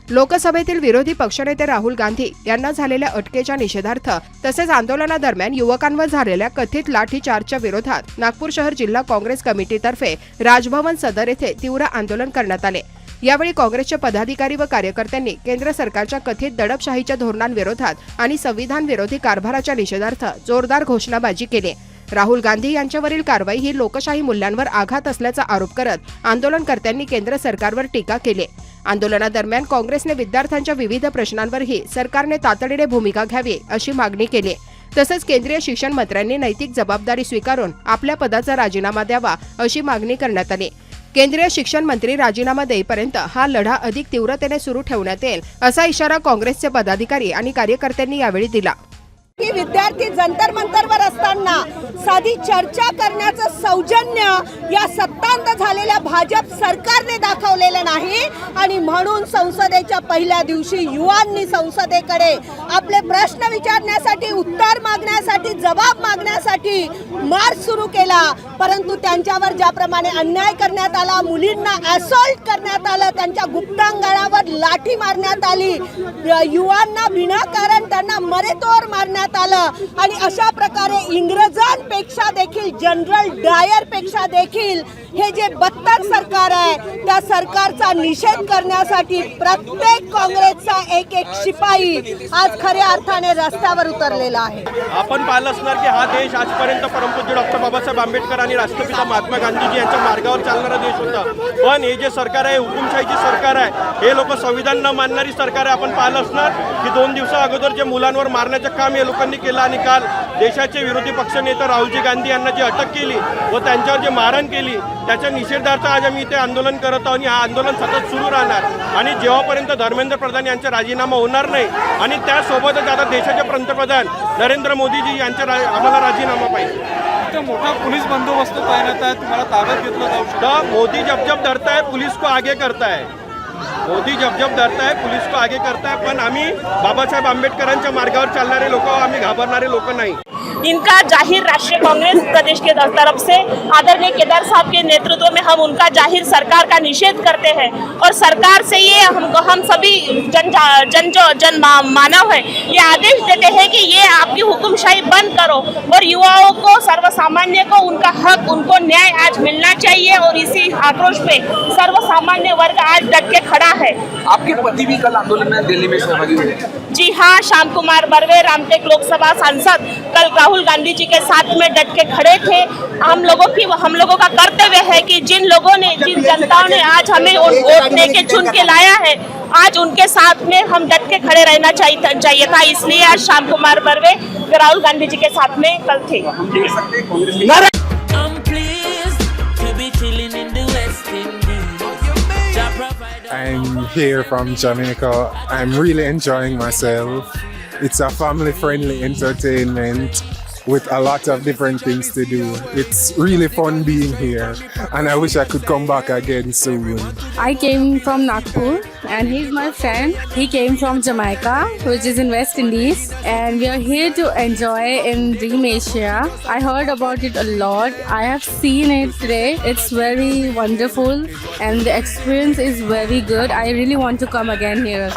लोकसभेतील विरोधी पक्षनेते राहुल गांधी यांना झालेल्या अटकेच्या निषेधार्थ तसेच आंदोलनादरम्यान युवकांवर झालेल्या कथित लाठीचार्जच्या विरोधात नागपूर शहर जिल्हा काँग्रेस कमिटीतर्फे राजभवन सदर येथे तीव्र आंदोलन करण्यात आले। यावेळी काँग्रेसचे पदाधिकारी व कार्यकर्त्यांनी केंद्र सरकारच्या कथित दडपशाहीच्या धोरणांविरोधात आणि संविधान विरोधी कारभाराच्या निषेधार्थ जोरदार घोषणाबाजी केली। राहुल गांधी यांच्यावरील कारवाई ही लोकशाही मूल्यांवर आघात असल्याचा आरोप करत आंदोलनकर्त्यांनी केंद्र सरकारवर टीका केली। आंदोलनादरम्यान काँग्रेसने विद्यार्थ्यांच्या विविध प्रश्नांवरही सरकारने तातडीने भूमिका घ्यावी अशी मागणी केली। तसेच केंद्रीय शिक्षण मंत्र्यांनी नैतिक जबाबदारी स्वीकारून आपल्या पदाचा राजीनामा द्यावा अशी मागणी करण्यात आली। केंद्रीय शिक्षण मंत्री राजीनामा देईपर्यंत हा लढा अधिक तीव्रतेने सुरू ठेवण्यात येईल असा इशारा काँग्रेसचे पदाधिकारी आणि कार्यकर्त्यांनी यावेळी दिला। की विद्यार्थी जंतर मंतरवर असताना साधी चर्चा करण्याचं सौजन्य या सत्तांत झालेल्या भाजप सरकारने दाखवलेलं नाही आणि म्हणून संसदेच्या पहिल्या दिवशी युवांनी संसदेकडे आपले प्रश्न विचारण्यासाठी, उत्तर मागण्यासाठी, जबाब मागण्यासाठी मार्च सुरू केला। परंतु त्यांच्यावर ज्याप्रमाणे अन्याय करण्यात आला, मुलींना असॉल्ट करण्यात आलं, त्यांच्या गुप्तांगणावर लाठी मारण्यात आली, युवांना विनाकारण त्यांना मरेतोर मारण्यात आलं आणि अशा प्रकारे इंग्रजांपेक्षा देखील, जनरल डायर पेक्षा देखील हे जे बदतर सरकार आहे त्या सरकारचा निषेध करण्यासाठी प्रत्येक काँग्रेसचा एक एक शिपाई आज खऱ्या अर्थाने रस्त्यावर उतरलेला आहे। आपण पाहिलं असणार की हा देश आजपर्यंत परमपूज्य डॉक्टर बाबासाहेब आंबेडकर आणि राष्ट्रपिता महात्मा गांधीजी यांच्या मार्गावर चालणारा देश होता। पण हे जे सरकार आहे, हुकुमशाहीची सरकार आहे, हे लोक संविधान न मानणारी सरकार आहे। आपण पाहिलं असणार की 2 दिवसा अगोदर जे मुलांवर मारण्याचं काम हे लोकांनी केलं आणि काल देशाचे विरोधी पक्षनेते राहुलजी गांधी यांना जी अटक केली व त्यांच्यावर जे मारहाण केली त्याच्या निषेधार्थ आज आम्ही इथे आंदोलन करत आहोत आणि हा आंदोलन सतत सुरू राहणार आणि जेव्हापर्यंत धर्मेंद्र प्रधान यांचा राजीनामा होणार नाही आणि त्यासोबतच आता देशाचे पंतप्रधान नरेंद्र मोदीजी यांचा आम्हाला राजीनामा पाहिजे। मोठा पोलीस बंदोबस्त तैनात आहे, तुम्हाला ताब्यात घेतलं जाऊ शकतं। मोदी जब जब डरता है पुलिस को आगे करता है, मोदी जब जब डरता है पुलिस को आगे करता है। पण आम्ही बाबासाहेब आंबेडकरांच्या मार्गावर चालणारे लोक, आम्ही घाबरणारे लोक नाही। इनका जाहिर राष्ट्रीय कांग्रेस प्रदेश के तरफ से आदरणीय केदार साहब के नेतृत्व में हम उनका जाहिर सरकार का निषेध करते हैं और सरकार से ये हम सभी जन मानव है ये आदेश देते हैं कि ये आपकी हुकुमशाही बंद करो और युवाओं को, सर्वसामान्य को उनका हक, उनको न्याय आज मिलना चाहिए और इसी आक्रोश पे सर्वसामान्य वर्ग आज डट के खड़ा है। आपके पति भी कल आंदोलन में दिल्ली में सहभागी हुए? जी हाँ, श्याम कुमार बर्वे, रामटेक लोकसभा सांसद, कल राहुल गांधी जी के साथ में डट के खड़े थे। हम लोगों का कर्तव्य है कि जिन लोगों ने, जिन जनताओं ने आज हमें वोट देके चुन के लाया है, आज उनके साथ में हम डट के खड़े रहना चाहिए था। इसलिए आज श्याम कुमार बर्वे राहुल गांधी जी के साथ में कल थे। I'm here from Jamaica. I'm really enjoying myself. It's a family-friendly entertainment with a lot of different things to do. It's really fun being here and I wish I could come back again soon. I came from Nagpur and he's my friend. He came from Jamaica, which is in West Indies, and we are here to enjoy in Dream Asia. I heard about it a lot. I have seen it today. It's very wonderful and the experience is very good. I really want to come again here.